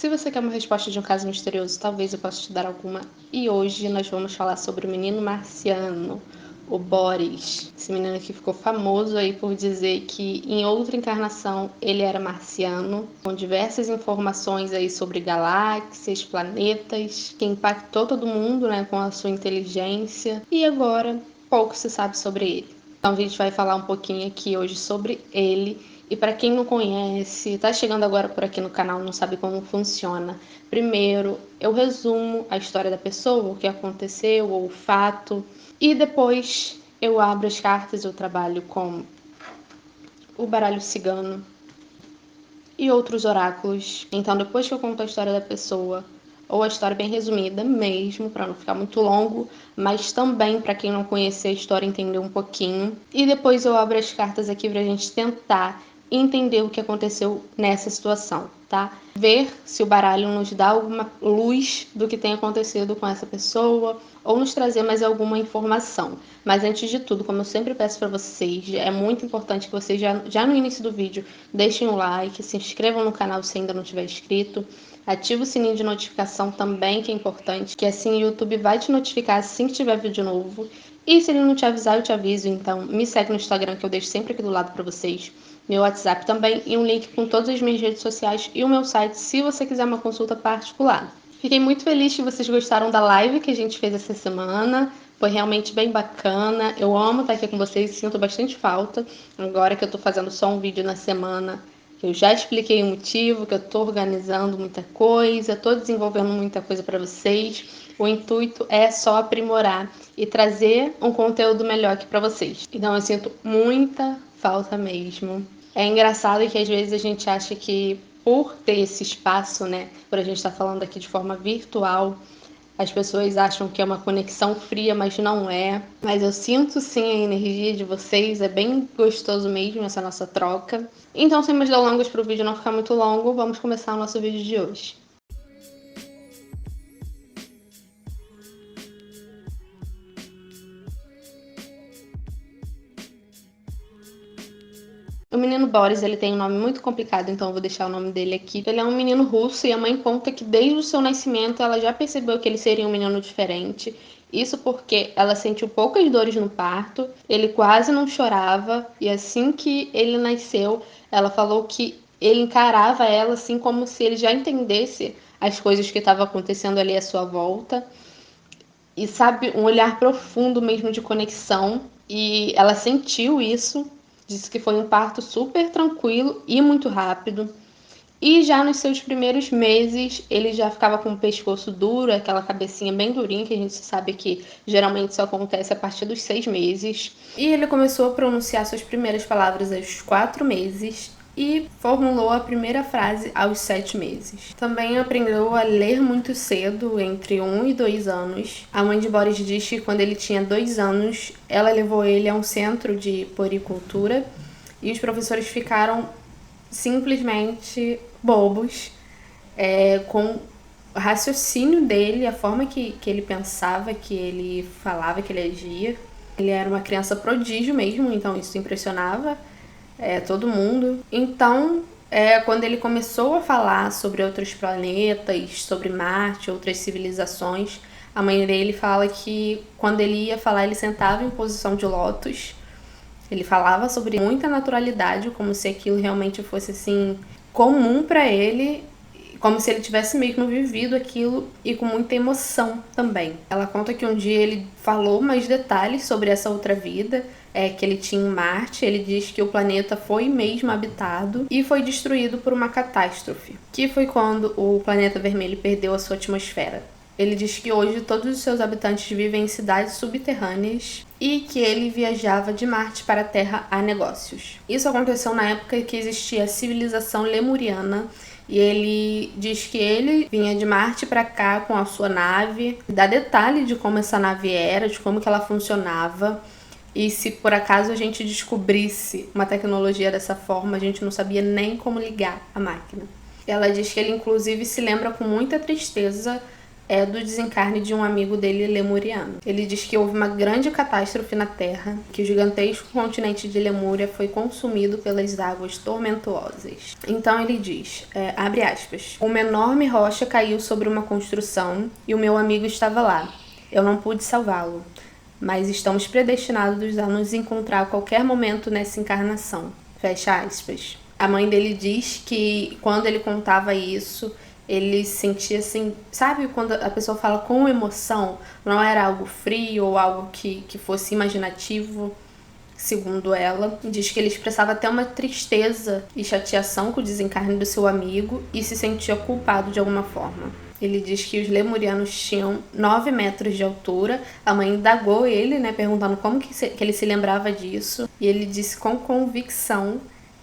Se você quer uma resposta de um caso misterioso, talvez eu possa te dar alguma. E hoje nós vamos falar sobre o menino marciano, o Boris. Esse menino que ficou famoso aí por dizer que em outra encarnação ele era marciano, com diversas informações aí sobre galáxias, planetas, que impactou todo mundo, né, com a sua inteligência. E agora pouco se sabe sobre ele. Então a gente vai falar um pouquinho aqui hoje sobre ele. E para quem não conhece, está chegando agora por aqui no canal, não sabe como funciona. Primeiro, eu resumo a história da pessoa, o que aconteceu, ou o fato. E depois eu abro as cartas, eu trabalho com o baralho cigano e outros oráculos. Então depois que eu conto a história da pessoa, ou a história bem resumida mesmo, para não ficar muito longo, mas também para quem não conhecer a história entender um pouquinho. E depois eu abro as cartas aqui para a gente tentar entender o que aconteceu nessa situação, tá? Ver se o baralho nos dá alguma luz do que tem acontecido com essa pessoa ou nos trazer mais alguma informação. Mas antes de tudo, como eu sempre peço para vocês, é muito importante que vocês já no início do vídeo deixem um like, se inscrevam no canal se ainda não tiver inscrito, ativa o sininho de notificação também, que é importante, que assim o YouTube vai te notificar assim que tiver vídeo novo. E se ele não te avisar, eu te aviso, então me segue no Instagram que eu deixo sempre aqui do lado para vocês, meu WhatsApp também e um link com todas as minhas redes sociais e o meu site se você quiser uma consulta particular. Fiquei muito feliz que vocês gostaram da live que a gente fez essa semana. Foi realmente bem bacana. Eu amo estar aqui com vocês e sinto bastante falta. Agora que eu tô fazendo só um vídeo na semana, eu já expliquei o motivo, que eu tô organizando muita coisa, tô desenvolvendo muita coisa para vocês. O intuito é só aprimorar e trazer um conteúdo melhor aqui para vocês. Então eu sinto muita falta mesmo. É engraçado que às vezes a gente acha que por ter esse espaço, né, por a gente estar falando aqui de forma virtual, as pessoas acham que é uma conexão fria, mas não é. Mas eu sinto sim a energia de vocês, é bem gostoso mesmo essa nossa troca. Então, sem mais delongas, para o vídeo não ficar muito longo, vamos começar o nosso vídeo de hoje. O menino Boris, ele tem um nome muito complicado, então eu vou deixar o nome dele aqui. Ele é um menino russo e a mãe conta que desde o seu nascimento ela já percebeu que ele seria um menino diferente. Isso porque ela sentiu poucas dores no parto, ele quase não chorava e assim que ele nasceu, ela falou que ele encarava ela assim como se ele já entendesse as coisas que estavam acontecendo ali à sua volta. E sabe, um olhar profundo mesmo de conexão. E ela sentiu isso, disse que foi um parto super tranquilo e muito rápido. E já nos seus primeiros meses, ele já ficava com o pescoço duro, aquela cabecinha bem durinha, que a gente sabe que geralmente isso acontece a partir dos 6 meses. E ele começou a pronunciar suas primeiras palavras aos 4 meses e formulou a primeira frase aos 7 meses. Também aprendeu a ler muito cedo, entre 1 e 2 anos. A mãe de Boris diz que quando ele tinha 2 anos, ela levou ele a um centro de poricultura e os professores ficaram simplesmente bobos com o raciocínio dele, a forma que ele pensava, que ele falava, que ele agia. Ele era uma criança prodígio mesmo, então isso impressionava todo mundo. Então, quando ele começou a falar sobre outros planetas, sobre Marte, outras civilizações, a mãe dele fala que quando ele ia falar, ele sentava em posição de lótus. Ele falava sobre muita naturalidade, como se aquilo realmente fosse assim comum para ele, como se ele tivesse mesmo vivido aquilo e com muita emoção também. Ela conta que um dia ele falou mais detalhes sobre essa outra vida, que ele tinha em Marte. Ele diz que o planeta foi mesmo habitado e foi destruído por uma catástrofe, que foi quando o planeta vermelho perdeu a sua atmosfera. Ele diz que hoje todos os seus habitantes vivem em cidades subterrâneas e que ele viajava de Marte para a Terra a negócios. Isso aconteceu na época que existia a civilização lemuriana e ele diz que ele vinha de Marte para cá com a sua nave, dá detalhe de como essa nave era, de como que ela funcionava. E se por acaso a gente descobrisse uma tecnologia dessa forma, a gente não sabia nem como ligar a máquina. Ela diz que ele inclusive se lembra com muita tristeza é do desencarne de um amigo dele lemuriano. Ele diz que houve uma grande catástrofe na Terra, que o gigantesco continente de Lemúria foi consumido pelas águas tormentuosas. Então ele diz, abre aspas, uma enorme rocha caiu sobre uma construção e o meu amigo estava lá. Eu não pude salvá-lo, mas estamos predestinados a nos encontrar a qualquer momento nessa encarnação. Fecha aspas. A mãe dele diz que quando ele contava isso, ele sentia assim, sabe quando a pessoa fala com emoção, não era algo frio ou algo que fosse imaginativo, segundo ela. Diz que ele expressava até uma tristeza e chateação com o desencarne do seu amigo e se sentia culpado de alguma forma. Ele diz que os lemurianos tinham 9 metros de altura. A mãe indagou ele, né, perguntando como que ele se lembrava disso. E ele disse com convicção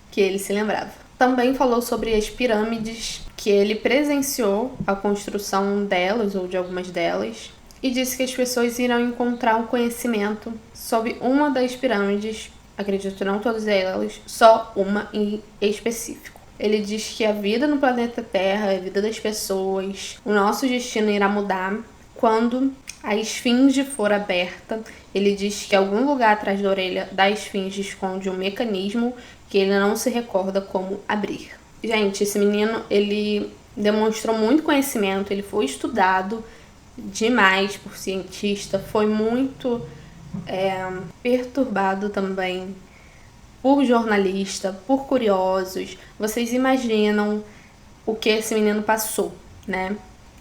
que ele se lembrava. Também falou sobre as pirâmides, que ele presenciou a construção delas, ou de algumas delas, e disse que as pessoas irão encontrar um conhecimento sobre uma das pirâmides, acredito não todas elas, só uma em específico. Ele diz que a vida no planeta Terra, a vida das pessoas, o nosso destino irá mudar quando a esfinge for aberta. Ele diz que algum lugar atrás da orelha da esfinge esconde um mecanismo que ele não se recorda como abrir. Gente, esse menino, ele demonstrou muito conhecimento, ele foi estudado demais por cientista, foi muito perturbado também por jornalista, por curiosos. Vocês imaginam o que esse menino passou, né?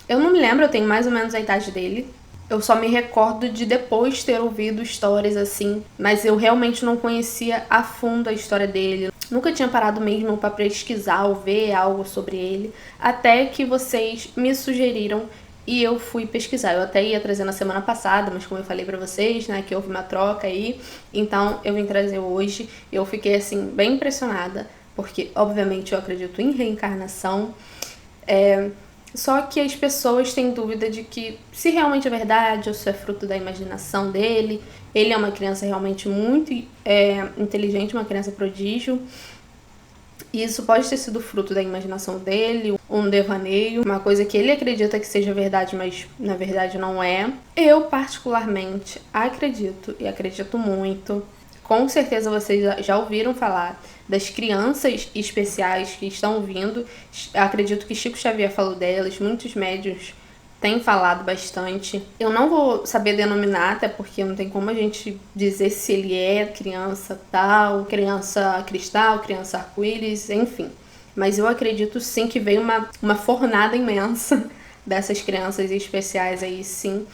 Eu não me lembro, eu tenho mais ou menos a idade dele. Eu só me recordo de depois ter ouvido histórias assim, mas eu realmente não conhecia a fundo a história dele. Nunca tinha parado mesmo para pesquisar ou ver algo sobre ele, até que vocês me sugeriram e eu fui pesquisar. Eu até ia trazer na semana passada, mas como eu falei pra vocês, né, que houve uma troca aí, então eu vim trazer hoje. Eu fiquei assim bem impressionada, porque obviamente eu acredito em reencarnação. Só que as pessoas têm dúvida de que se realmente é verdade ou se é fruto da imaginação dele. Ele é uma criança realmente muito inteligente, uma criança prodígio. E isso pode ter sido fruto da imaginação dele, um devaneio, uma coisa que ele acredita que seja verdade, mas na verdade não é. Eu, particularmente, acredito, e acredito muito. Com certeza vocês já ouviram falar das crianças especiais que estão vindo. Acredito que Chico Xavier falou delas, muitos médiuns têm falado bastante. Eu não vou saber denominar, até porque não tem como a gente dizer se ele é criança tal, criança cristal, criança arco-íris, enfim. Mas eu acredito sim que veio uma fornada imensa dessas crianças especiais aí, sim,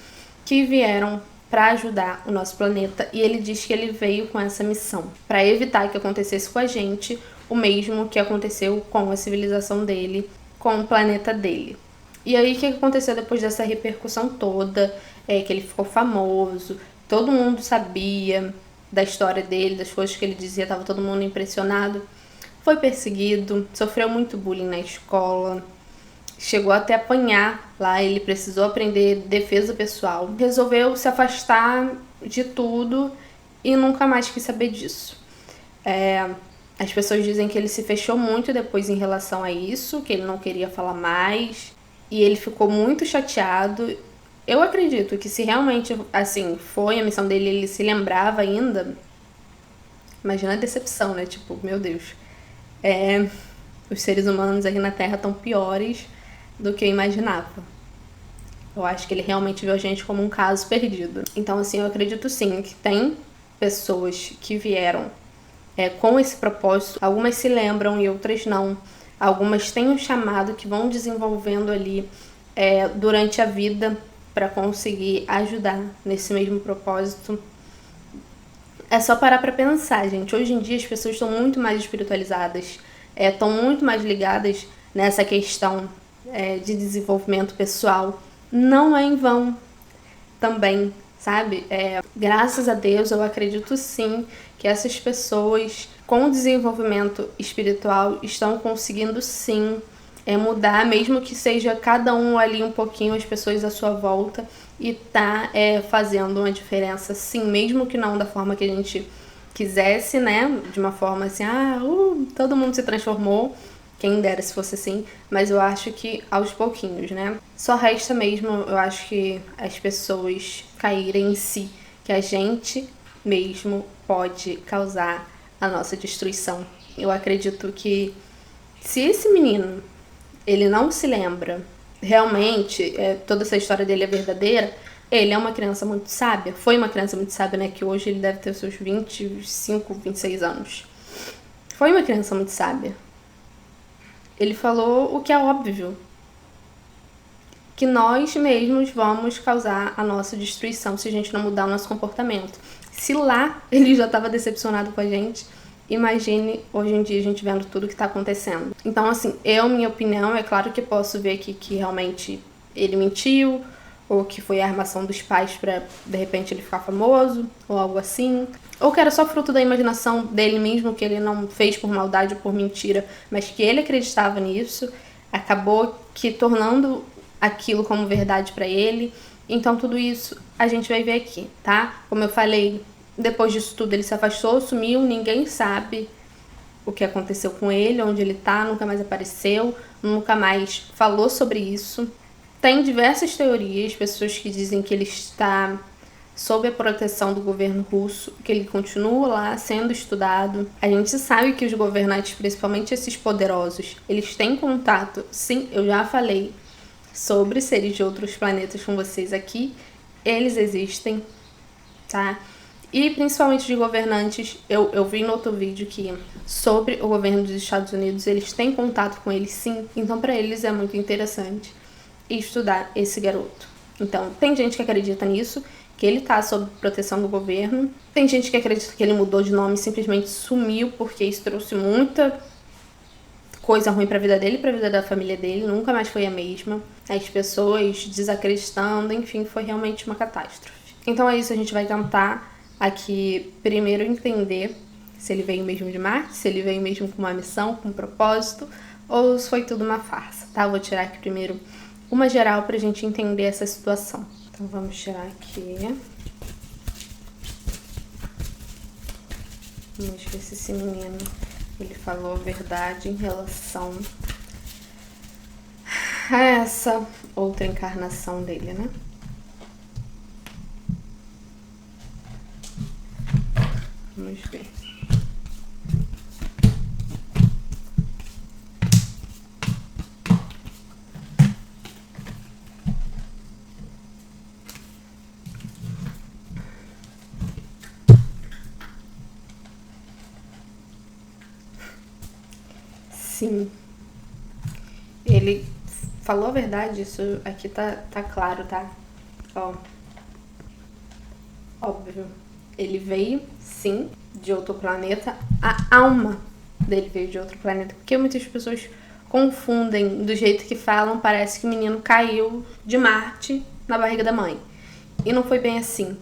que vieram para ajudar o nosso planeta, e ele diz que ele veio com essa missão para evitar que acontecesse com a gente o mesmo que aconteceu com a civilização dele, com o planeta dele. E aí o que aconteceu depois dessa repercussão toda, que ele ficou famoso, todo mundo sabia da história dele, das coisas que ele dizia, tava todo mundo impressionado. Foi perseguido, sofreu muito bullying na escola, chegou até a apanhar lá, ele precisou aprender defesa pessoal. Resolveu se afastar de tudo e nunca mais quis saber disso. As pessoas dizem que ele se fechou muito depois em relação a isso, que ele não queria falar mais, e ele ficou muito chateado. Eu acredito que se realmente, assim, foi a missão dele, ele se lembrava ainda. Imagina a decepção, né? Tipo, meu Deus. Os seres humanos aqui na Terra estão piores do que eu imaginava. Eu acho que ele realmente viu a gente como um caso perdido. Então, assim, eu acredito sim que tem pessoas que vieram com esse propósito. Algumas se lembram e outras não. Algumas têm um chamado que vão desenvolvendo ali durante a vida para conseguir ajudar nesse mesmo propósito. É só parar para pensar, gente. Hoje em dia as pessoas estão muito mais espiritualizadas, estão muito mais ligadas nessa questão de desenvolvimento pessoal. Não é em vão também, sabe? Graças a Deus, eu acredito sim que essas pessoas com desenvolvimento espiritual estão conseguindo sim mudar, mesmo que seja cada um ali um pouquinho, as pessoas à sua volta, e tá fazendo uma diferença sim, mesmo que não da forma que a gente quisesse, né? De uma forma assim, todo mundo se transformou, Quem dera se fosse assim, mas eu acho que aos pouquinhos, né? Só resta mesmo, eu acho que as pessoas caírem em si, que a gente mesmo pode causar a nossa destruição. Eu acredito que se esse menino, ele não se lembra, realmente, toda essa história dele é verdadeira, ele é uma criança muito sábia. Foi uma criança muito sábia, né? Que hoje ele deve ter seus 25, 26 anos. Foi uma criança muito sábia. Ele falou o que é óbvio. Que nós mesmos vamos causar a nossa destruição se a gente não mudar o nosso comportamento. Se lá ele já estava decepcionado com a gente, imagine hoje em dia a gente vendo tudo que está acontecendo. Então, assim, minha opinião, é claro que posso ver aqui que realmente ele mentiu, ou que foi a armação dos pais para de repente ele ficar famoso, ou algo assim. Ou que era só fruto da imaginação dele mesmo, que ele não fez por maldade ou por mentira, mas que ele acreditava nisso, acabou que tornando aquilo como verdade para ele. Então tudo isso a gente vai ver aqui, tá? Como eu falei, depois disso tudo ele se afastou, sumiu, ninguém sabe o que aconteceu com ele, onde ele tá, nunca mais apareceu, nunca mais falou sobre isso. Tem diversas teorias, pessoas que dizem que ele está sob a proteção do governo russo, que ele continua lá sendo estudado. A gente sabe que os governantes, principalmente esses poderosos, eles têm contato. Sim, eu já falei sobre seres de outros planetas com vocês aqui. Eles existem, tá? E principalmente de governantes, eu vi no outro vídeo que sobre o governo dos Estados Unidos, eles têm contato com eles sim. Então para eles é muito interessante estudar esse garoto. Então tem gente que acredita nisso, que ele tá sob proteção do governo. Tem gente que acredita que ele mudou de nome e simplesmente sumiu, porque isso trouxe muita coisa ruim pra vida dele e pra vida da família dele. Nunca mais foi a mesma. As pessoas desacreditando, enfim, foi realmente uma catástrofe. Então é isso, a gente vai tentar aqui primeiro entender se ele veio mesmo de Marte, se ele veio mesmo com uma missão, com um propósito, ou se foi tudo uma farsa, tá? Eu vou tirar aqui primeiro uma geral pra gente entender essa situação. Então vamos tirar aqui. Vamos ver se esse menino ele falou a verdade em relação a essa outra encarnação dele, né? Vamos ver. Sim, ele falou a verdade, isso aqui tá claro, tá? Ó, óbvio, ele veio, sim, de outro planeta, a alma dele veio de outro planeta, porque muitas pessoas confundem do jeito que falam, parece que o menino caiu de Marte na barriga da mãe, e não foi bem assim.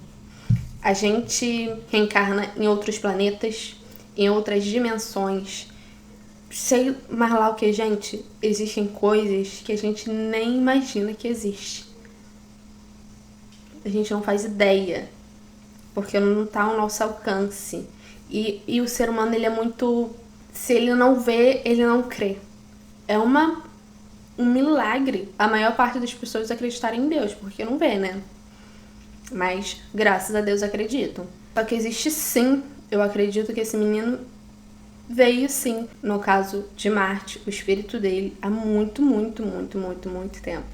A gente reencarna em outros planetas, em outras dimensões. Sei mais lá o que, gente, existem coisas que a gente nem imagina que existe. A gente não faz ideia, porque não tá ao nosso alcance. E o ser humano, ele é muito... Se ele não vê, ele não crê. É um milagre a maior parte das pessoas acreditarem em Deus, porque não vê, né? Mas, graças a Deus, acreditam. Só que existe sim, eu acredito que esse menino veio sim, no caso de Marte, o espírito dele, há muito tempo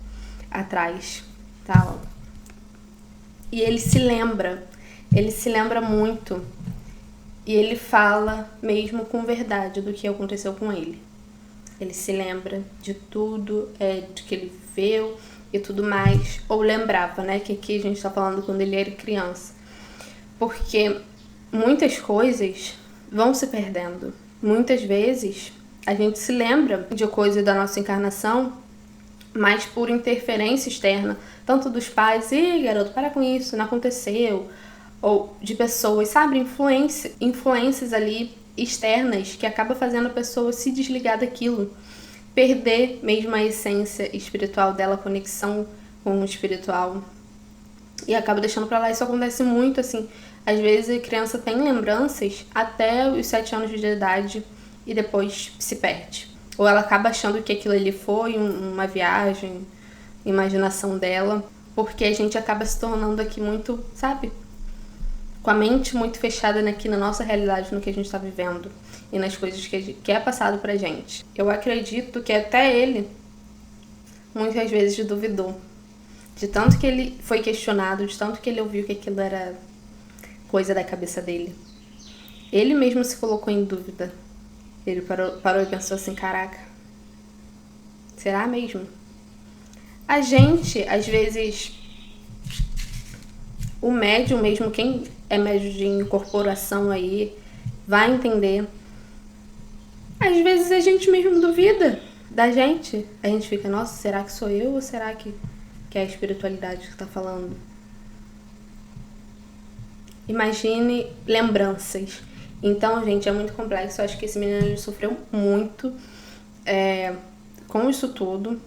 atrás, tá? E ele se lembra muito, e ele fala mesmo com verdade do que aconteceu com ele. Ele se lembra de tudo, de que ele viveu e tudo mais, ou lembrava, né, que aqui a gente tá falando quando ele era criança, porque muitas coisas vão se perdendo. Muitas vezes a gente se lembra de coisas da nossa encarnação, mas por interferência externa, tanto dos pais, garoto, para com isso, não aconteceu, ou de pessoas, sabe, influências ali externas que acaba fazendo a pessoa se desligar daquilo, perder mesmo a essência espiritual dela, a conexão com o espiritual, e acaba deixando pra lá. Isso acontece muito, assim, às vezes a criança tem lembranças até os 7 anos de idade e depois se perde. Ou ela acaba achando que aquilo ali foi uma viagem, imaginação dela, porque a gente acaba se tornando aqui muito, sabe? Com a mente muito fechada aqui na nossa realidade, no que a gente está vivendo e nas coisas que é passado pra gente. Eu acredito que até ele muitas vezes duvidou. De tanto que ele foi questionado, de tanto que ele ouviu que aquilo era coisa da cabeça dele. Ele mesmo se colocou em dúvida. Ele parou e pensou assim, caraca, será mesmo? A gente, às vezes, o médium mesmo, quem é médium de incorporação aí, vai entender. Às vezes a gente mesmo duvida da gente. A gente fica, nossa, será que sou eu ou será que é a espiritualidade que tá falando? Imagine lembranças. Então, gente, é muito complexo. Eu acho que esse menino ele sofreu muito com isso tudo,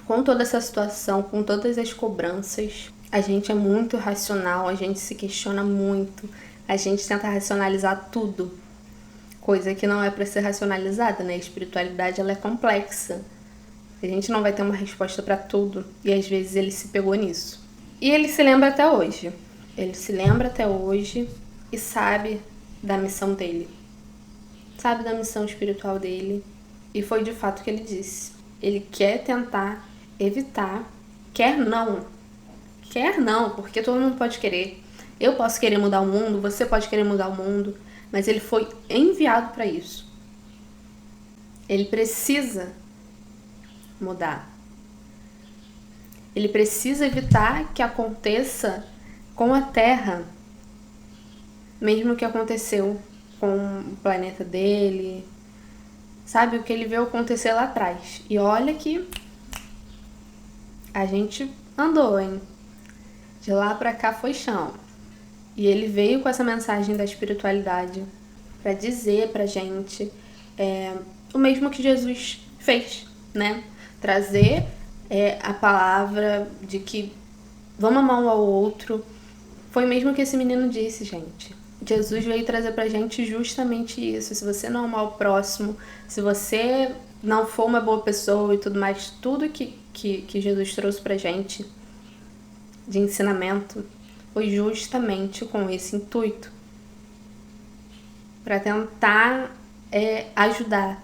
com toda essa situação, com todas as cobranças. A gente é muito racional, a gente se questiona muito, a gente tenta racionalizar tudo, coisa que não é para ser racionalizada, né? A espiritualidade ela é complexa. A gente não vai ter uma resposta para tudo e às vezes ele se pegou nisso. E ele se lembra até hoje. Ele se lembra até hoje e sabe da missão dele. Sabe da missão espiritual dele. E foi de fato o que ele disse. Ele quer tentar evitar, quer não, porque todo mundo pode querer. Eu posso querer mudar o mundo, você pode querer mudar o mundo, mas ele foi enviado para isso. Ele precisa mudar. Ele precisa evitar que aconteça com a Terra, mesmo que aconteceu com o planeta dele, sabe? O que ele viu acontecer lá atrás. E olha que a gente andou, hein? De lá pra cá foi chão. E ele veio com essa mensagem da espiritualidade para dizer pra gente o mesmo que Jesus fez, né? Trazer a palavra de que vamos amar um ao outro. Foi mesmo que esse menino disse, gente. Jesus veio trazer pra gente justamente isso. Se você não amar o próximo, se você não for uma boa pessoa e tudo mais, tudo que Jesus trouxe pra gente de ensinamento foi justamente com esse intuito. Pra tentar ajudar.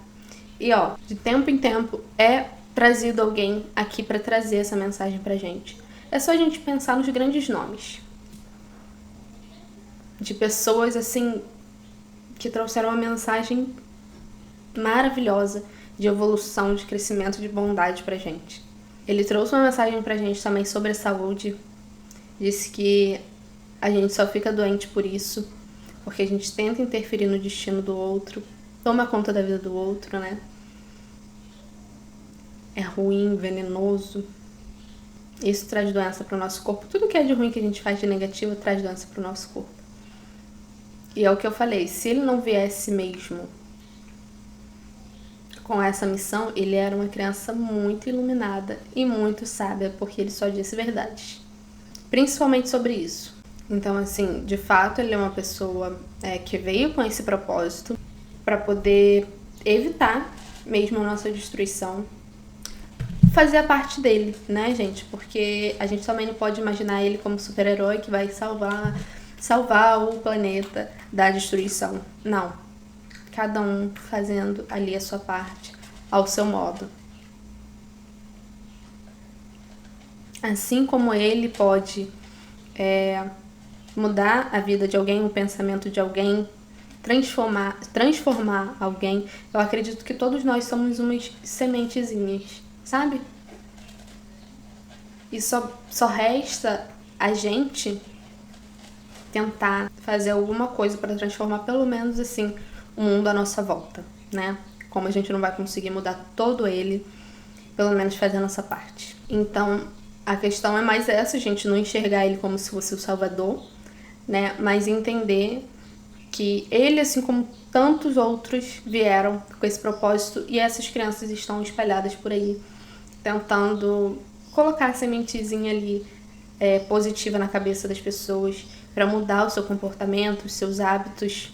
E de tempo em tempo é trazido alguém aqui pra trazer essa mensagem pra gente. É só a gente pensar nos grandes nomes. De pessoas, assim, que trouxeram uma mensagem maravilhosa de evolução, de crescimento, de bondade pra gente. Ele trouxe uma mensagem pra gente também sobre a saúde. Disse que a gente só fica doente por isso, porque a gente tenta interferir no destino do outro, toma conta da vida do outro, né? É ruim, venenoso. Isso traz doença pro nosso corpo. Tudo que é de ruim que a gente faz de negativo traz doença pro nosso corpo. E é o que eu falei, se ele não viesse mesmo com essa missão, ele era uma criança muito iluminada e muito sábia, porque ele só disse verdades. Principalmente sobre isso. Então, assim, de fato, ele é uma pessoa que veio com esse propósito para poder evitar mesmo a nossa destruição. Fazer a parte dele, né, gente? Porque a gente também não pode imaginar ele como super-herói que vai salvar o planeta da destruição. Não. Cada um fazendo ali a sua parte, ao seu modo. Assim como ele pode mudar a vida de alguém, o pensamento de alguém, transformar alguém, eu acredito que todos nós somos umas sementezinhas, sabe? E só resta a gente tentar fazer alguma coisa para transformar pelo menos assim o mundo à nossa volta, né? Como a gente não vai conseguir mudar todo ele, pelo menos fazer a nossa parte. Então, a questão é mais essa, a gente não enxergar ele como se fosse o Salvador, né? Mas entender que ele, assim como tantos outros, vieram com esse propósito e essas crianças estão espalhadas por aí, tentando colocar a sementezinha ali positiva na cabeça das pessoas para mudar o seu comportamento, os seus hábitos,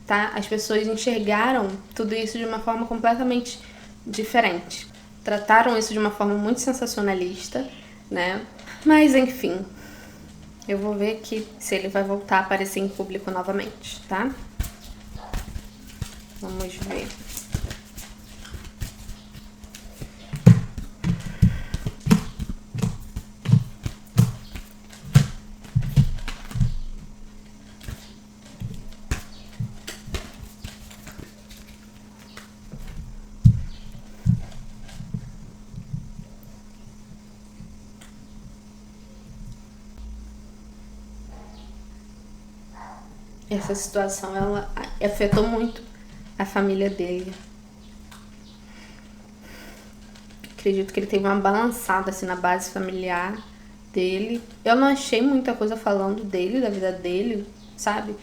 tá? As pessoas enxergaram tudo isso de uma forma completamente diferente. Trataram isso de uma forma muito sensacionalista, né? Mas, enfim, eu vou ver aqui se ele vai voltar a aparecer em público novamente, tá? Vamos ver. Essa situação, ela afetou muito a família dele. Acredito que ele teve uma balançada assim na base familiar dele. Eu não achei muita coisa falando dele, da vida dele, sabe?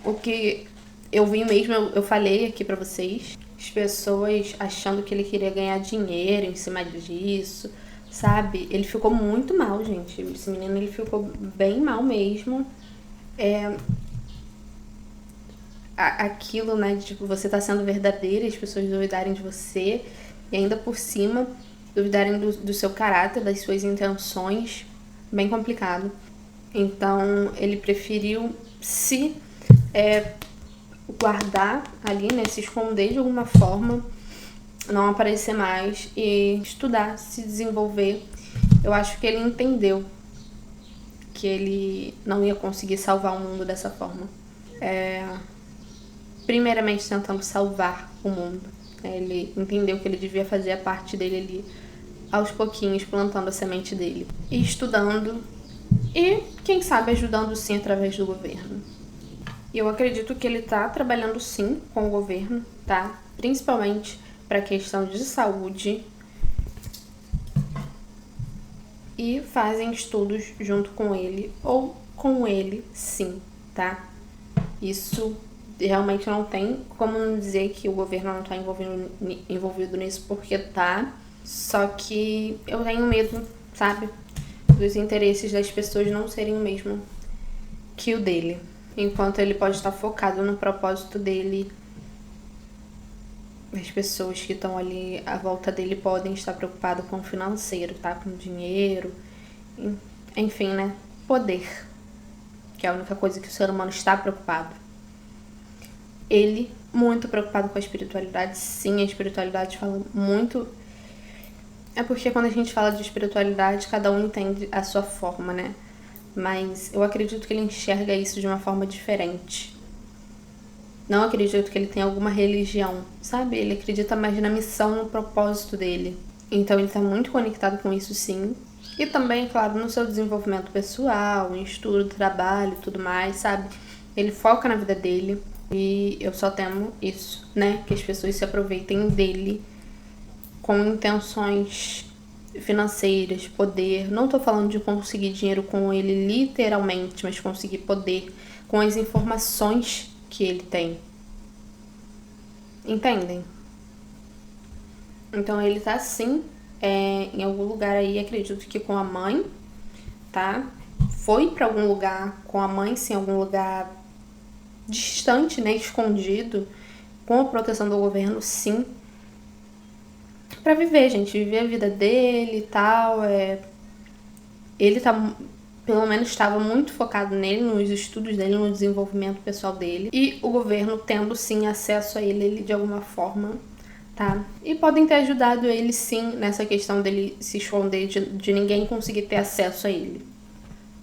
O que eu vi mesmo, eu falei aqui pra vocês, as pessoas achando que ele queria ganhar dinheiro em cima disso, sabe? Ele ficou muito mal, gente. Esse menino, ele ficou bem mal mesmo. Aquilo, né, de tipo, você tá sendo verdadeira e as pessoas duvidarem de você e ainda por cima duvidarem do seu caráter, das suas intenções, bem complicado. Então ele preferiu se guardar ali, né, se esconder de alguma forma, não aparecer mais e estudar, se desenvolver. Eu acho que ele entendeu que ele não ia conseguir salvar o mundo dessa forma. Primeiramente tentando salvar o mundo. Ele entendeu que ele devia fazer a parte dele ali, aos pouquinhos, plantando a semente dele. E estudando e, quem sabe, ajudando sim através do governo. E eu acredito que ele tá trabalhando sim com o governo, tá? Principalmente para a questão de saúde. E fazem estudos junto com ele, ou com ele sim, tá? Isso realmente não tem como dizer que o governo não tá envolvido nisso, porque tá. Só que eu tenho medo, sabe, dos interesses das pessoas não serem o mesmo que o dele. Enquanto ele pode estar focado no propósito dele, as pessoas que estão ali à volta dele podem estar preocupadas com o financeiro, tá? Com o dinheiro, enfim, né? Poder, que é a única coisa que o ser humano está preocupado. Ele, muito preocupado com a espiritualidade, sim, a espiritualidade fala muito. É porque quando a gente fala de espiritualidade, cada um entende a sua forma, né? Mas eu acredito que ele enxerga isso de uma forma diferente. Não acredito que ele tenha alguma religião, sabe? Ele acredita mais na missão, no propósito dele. Então ele tá muito conectado com isso, sim. E também, claro, no seu desenvolvimento pessoal, em estudo, trabalho e tudo mais, sabe? Ele foca na vida dele. E eu só temo isso, né? Que as pessoas se aproveitem dele com intenções financeiras, poder. Não tô falando de conseguir dinheiro com ele literalmente, mas conseguir poder com as informações que ele tem. Entendem? Então ele tá sim em algum lugar aí, acredito que com a mãe, tá? Foi pra algum lugar com a mãe, sim, algum lugar distante, né, escondido, com a proteção do governo, sim, pra viver, gente, viver a vida dele e tal. Ele tá, pelo menos estava muito focado nele, nos estudos dele, no desenvolvimento pessoal dele, e o governo tendo sim acesso a ele de alguma forma, tá? E podem ter ajudado ele sim nessa questão dele se esconder, de ninguém conseguir ter acesso a ele.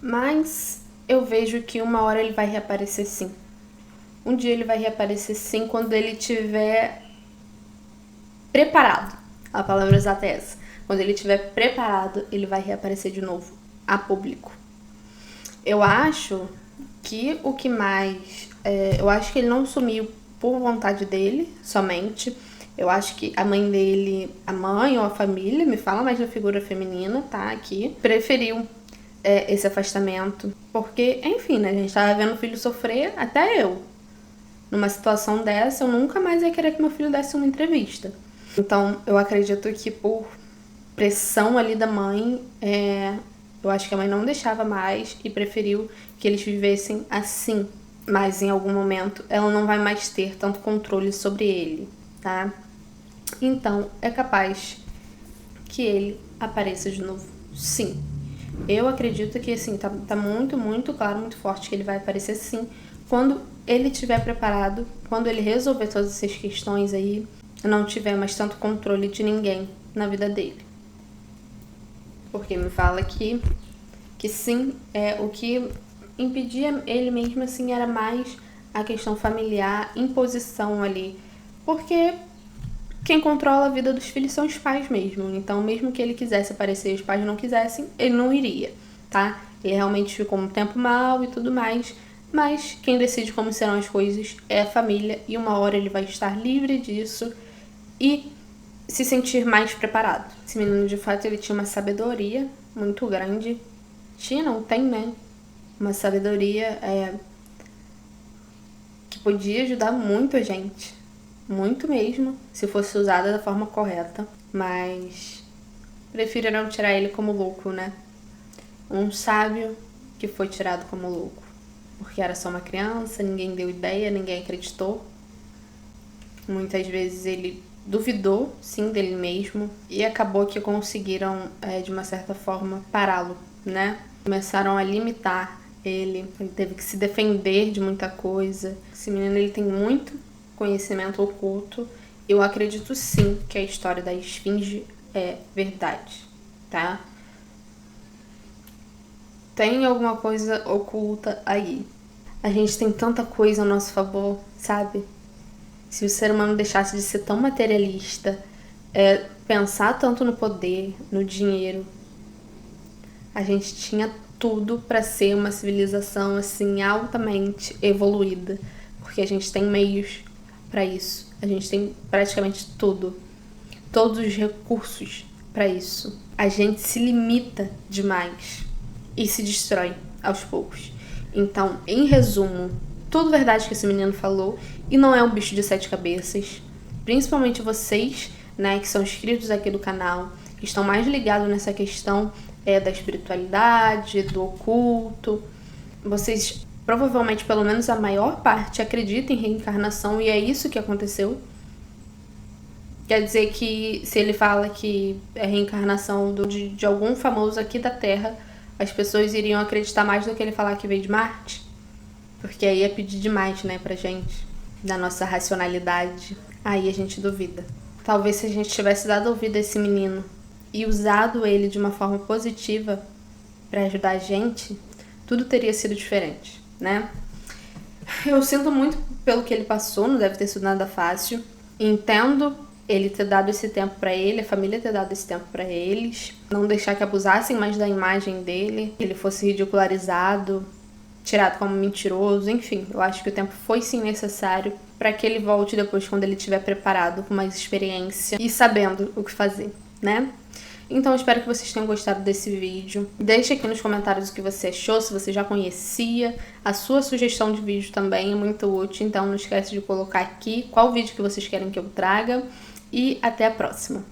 Mas eu vejo que uma hora ele vai reaparecer sim. Um dia ele vai reaparecer sim, quando ele estiver preparado. A palavra exata é essa. Quando ele estiver preparado, ele vai reaparecer de novo a público. Eu acho que o que mais... eu acho que ele não sumiu por vontade dele, somente. Eu acho que a mãe dele, a mãe ou a família, me fala mais da figura feminina, tá? Aqui, preferiu esse afastamento. Porque, enfim, né? A gente tava vendo o filho sofrer, até eu. Numa situação dessa, eu nunca mais ia querer que meu filho desse uma entrevista. Então, eu acredito que por pressão ali da mãe, eu acho que a mãe não deixava mais e preferiu que eles vivessem assim, mas em algum momento ela não vai mais ter tanto controle sobre ele, tá? Então, é capaz que ele apareça de novo. Sim. Eu acredito que, assim, tá muito, muito claro, muito forte que ele vai aparecer sim, quando ele estiver preparado, quando ele resolver todas essas questões aí, não tiver mais tanto controle de ninguém na vida dele. Porque me fala que sim, o que impedia ele mesmo, assim, era mais a questão familiar, imposição ali. Porque quem controla a vida dos filhos são os pais mesmo. Então, mesmo que ele quisesse aparecer e os pais não quisessem, ele não iria, tá? Ele realmente ficou um tempo mal e tudo mais, mas quem decide como serão as coisas é a família, e uma hora ele vai estar livre disso e se sentir mais preparado. Esse menino, de fato, ele tinha uma sabedoria muito grande. Não tem, né? Uma sabedoria que podia ajudar muito a gente. Muito mesmo, se fosse usada da forma correta. Mas prefiro não tirar ele como louco, né? Um sábio que foi tirado como louco. Porque era só uma criança, ninguém deu ideia, ninguém acreditou. Muitas vezes ele duvidou, sim, dele mesmo. E acabou que conseguiram, de uma certa forma, pará-lo, né? Começaram a limitar ele teve que se defender de muita coisa. Esse menino, ele tem muito conhecimento oculto. Eu acredito sim que a história da esfinge é verdade, tá? Tem alguma coisa oculta aí. A gente tem tanta coisa ao nosso favor, sabe? Se o ser humano deixasse de ser tão materialista, pensar tanto no poder, no dinheiro, a gente tinha tudo para ser uma civilização assim altamente evoluída, porque a gente tem meios para isso. A gente tem praticamente tudo, todos os recursos para isso. A gente se limita demais e se destrói aos poucos. Então, em resumo, tudo verdade que esse menino falou, e não é um bicho de 7 cabeças. Principalmente vocês, né, que são inscritos aqui do canal, que estão mais ligados nessa questão da espiritualidade, do oculto. Vocês, provavelmente, pelo menos a maior parte, acreditam em reencarnação, e é isso que aconteceu. Quer dizer que se ele fala que é reencarnação de algum famoso aqui da Terra, as pessoas iriam acreditar mais do que ele falar que veio de Marte? Porque aí é pedir demais, né, pra gente, da nossa racionalidade. Aí a gente duvida. Talvez se a gente tivesse dado ouvido a esse menino e usado ele de uma forma positiva para ajudar a gente, tudo teria sido diferente, né? Eu sinto muito pelo que ele passou, não deve ter sido nada fácil. Entendo ele ter dado esse tempo para ele, a família ter dado esse tempo para eles, não deixar que abusassem mais da imagem dele, que ele fosse ridicularizado, tirado como mentiroso, enfim, eu acho que o tempo foi sim necessário para que ele volte depois, quando ele estiver preparado, com mais experiência e sabendo o que fazer, né? Então, espero que vocês tenham gostado desse vídeo. Deixe aqui nos comentários o que você achou, se você já conhecia. A sua sugestão de vídeo também é muito útil, então não esquece de colocar aqui qual vídeo que vocês querem que eu traga. E até a próxima!